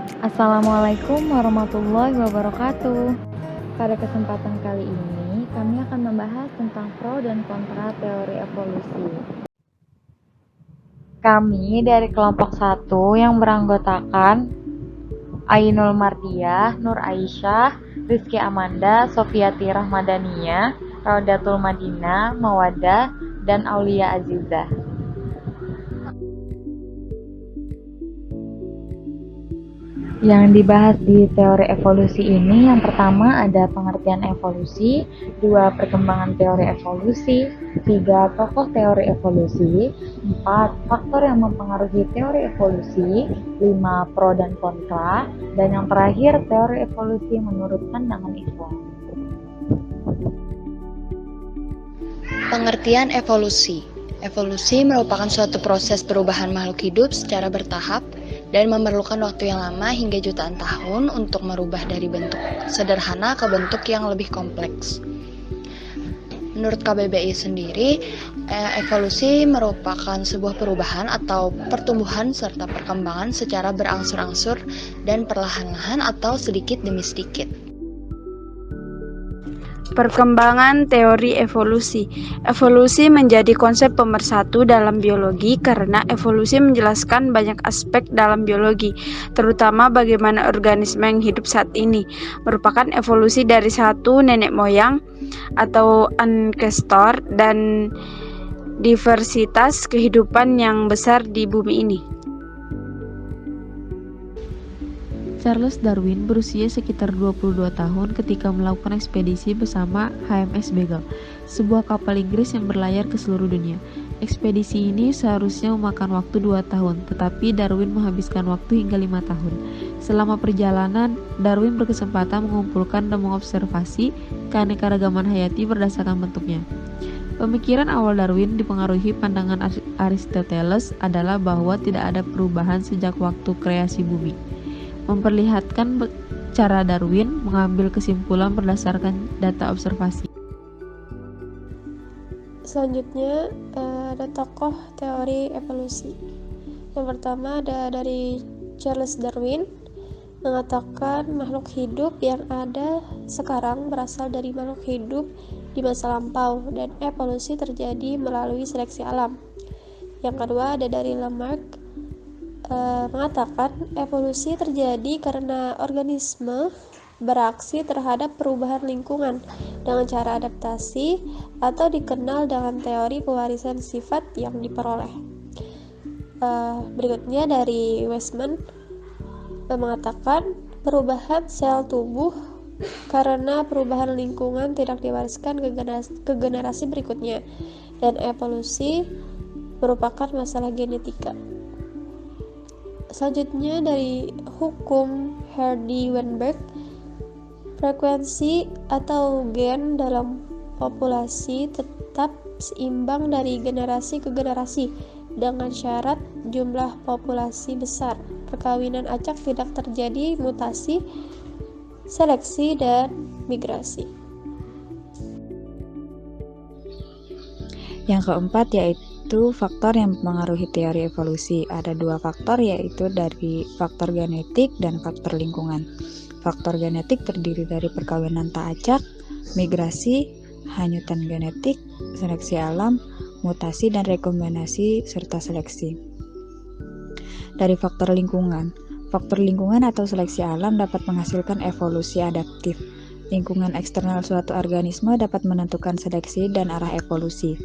Assalamualaikum warahmatullahi wabarakatuh. Pada kesempatan kali ini, kami akan membahas tentang pro dan kontra teori evolusi. Kami dari kelompok 1 yang beranggotakan Ainul Mardiah, Nur Aisyah, Rizky Amanda, Sofiati Rahmadaniyah, Raudatul Madinah, Mawadah, dan Aulia Azizah. Yang dibahas di teori evolusi ini, yang pertama ada pengertian evolusi, 2 perkembangan teori evolusi, 3 tokoh teori evolusi, 4 faktor yang mempengaruhi teori evolusi, 5 pro dan kontra, dan yang terakhir teori evolusi menurut pandangan Islam. Pengertian evolusi. Evolusi merupakan suatu proses perubahan makhluk hidup secara bertahap dan memerlukan waktu yang lama hingga jutaan tahun untuk merubah dari bentuk sederhana ke bentuk yang lebih kompleks. Menurut KBBI sendiri, evolusi merupakan sebuah perubahan atau pertumbuhan serta perkembangan secara berangsur-angsur dan perlahan-lahan atau sedikit demi sedikit. Perkembangan teori evolusi. Evolusi menjadi konsep pemersatu dalam biologi karena evolusi menjelaskan banyak aspek dalam biologi, terutama bagaimana organisme yang hidup saat ini. Merupakan evolusi dari satu nenek moyang atau ancestor dan diversitas kehidupan yang besar di bumi ini. Charles Darwin berusia sekitar 22 tahun ketika melakukan ekspedisi bersama HMS Beagle, sebuah kapal Inggris yang berlayar ke seluruh dunia. Ekspedisi ini seharusnya memakan waktu 2 tahun, tetapi Darwin menghabiskan waktu hingga 5 tahun. Selama perjalanan, Darwin berkesempatan mengumpulkan dan mengobservasi keanekaragaman hayati berdasarkan bentuknya. Pemikiran awal Darwin dipengaruhi pandangan Aristoteles adalah bahwa tidak ada perubahan sejak waktu kreasi bumi. Memperlihatkan cara Darwin mengambil kesimpulan berdasarkan data observasi. Selanjutnya ada tokoh teori evolusi. Yang pertama ada dari Charles Darwin, mengatakan makhluk hidup yang ada sekarang berasal dari makhluk hidup di masa lampau dan evolusi terjadi melalui seleksi alam. Yang kedua ada dari Lamarck, mengatakan evolusi terjadi karena organisme beraksi terhadap perubahan lingkungan dengan cara adaptasi atau dikenal dengan teori pewarisan sifat yang diperoleh. Berikutnya dari Weismann, mengatakan perubahan sel tubuh karena perubahan lingkungan tidak diwariskan ke generasi berikutnya, dan evolusi merupakan masalah genetika. Selanjutnya dari hukum Hardy-Weinberg, frekuensi atau gen dalam populasi tetap seimbang dari generasi ke generasi dengan syarat jumlah populasi besar, perkawinan acak tidak terjadi mutasi, seleksi, dan migrasi. Yang keempat yaitu faktor yang mempengaruhi teori evolusi. Ada 2 faktor, yaitu dari faktor genetik dan faktor lingkungan. Faktor genetik terdiri dari perkawinan tak acak, migrasi, hanyutan genetik, seleksi alam, mutasi dan rekombinasi serta seleksi. Dari faktor lingkungan atau seleksi alam dapat menghasilkan evolusi adaptif. Lingkungan eksternal suatu organisme dapat menentukan seleksi dan arah evolusi.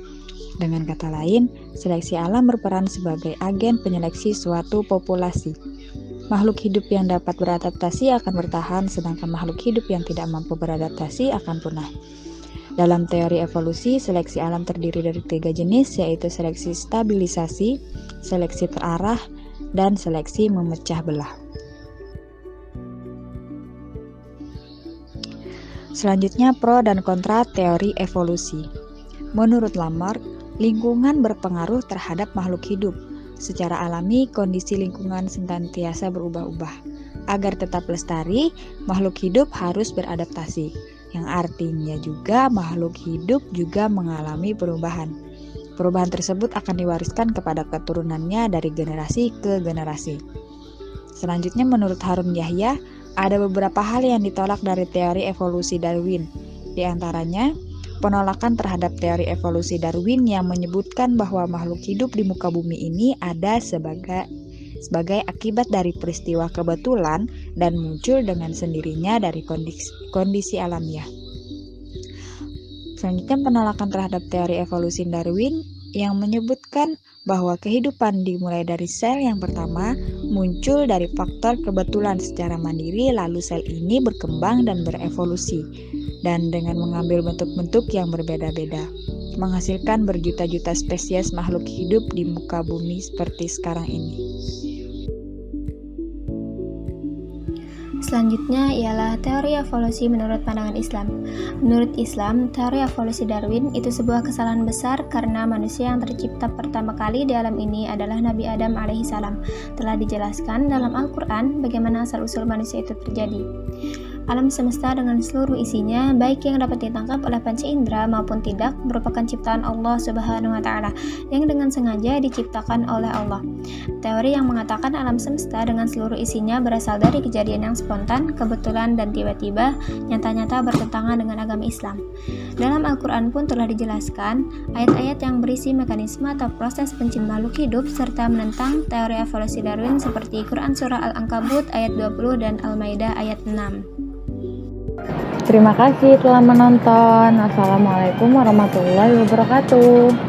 Dengan kata lain, seleksi alam berperan sebagai agen penyeleksi suatu populasi. Makhluk hidup yang dapat beradaptasi akan bertahan, sedangkan makhluk hidup yang tidak mampu beradaptasi akan punah. Dalam teori evolusi, seleksi alam terdiri dari 3 jenis, yaitu seleksi stabilisasi, seleksi terarah, dan seleksi memecah belah. Selanjutnya, pro dan kontra teori evolusi. Menurut Lamarck, lingkungan berpengaruh terhadap makhluk hidup. Secara alami, kondisi lingkungan senantiasa berubah-ubah. Agar tetap lestari, makhluk hidup harus beradaptasi, yang artinya juga makhluk hidup juga mengalami perubahan. Perubahan tersebut akan diwariskan kepada keturunannya dari generasi ke generasi. Selanjutnya, menurut Harun Yahya, ada beberapa hal yang ditolak dari teori evolusi Darwin. Di antaranya, penolakan terhadap teori evolusi Darwin yang menyebutkan bahwa makhluk hidup di muka bumi ini ada sebagai akibat dari peristiwa kebetulan dan muncul dengan sendirinya dari kondisi alamiah. Selanjutnya, penolakan terhadap teori evolusi Darwin yang menyebutkan bahwa kehidupan dimulai dari sel yang pertama muncul dari faktor kebetulan secara mandiri, lalu sel ini berkembang dan berevolusi, dan dengan mengambil bentuk-bentuk yang berbeda-beda, menghasilkan berjuta-juta spesies makhluk hidup di muka bumi seperti sekarang ini. Selanjutnya ialah teori evolusi menurut pandangan Islam. Menurut Islam, teori evolusi Darwin itu sebuah kesalahan besar karena manusia yang tercipta pertama kali di alam ini adalah Nabi Adam alaihissalam. Telah dijelaskan dalam Al-Quran bagaimana asal-usul manusia itu terjadi. Alam semesta dengan seluruh isinya, baik yang dapat ditangkap oleh panca indera maupun tidak, merupakan ciptaan Allah Subhanahu wa Ta'ala yang dengan sengaja diciptakan oleh Allah. Teori yang mengatakan alam semesta dengan seluruh isinya berasal dari kejadian yang spontan, kebetulan, dan tiba-tiba nyata-nyata bertentangan dengan agama Islam. Dalam Al-Quran pun telah dijelaskan ayat-ayat yang berisi mekanisme atau proses penciptaan makhluk hidup serta menentang teori evolusi Darwin seperti Quran Surah Al-Ankabut ayat 20 dan Al-Maidah ayat 6. Terima kasih telah menonton. Assalamualaikum warahmatullahi wabarakatuh.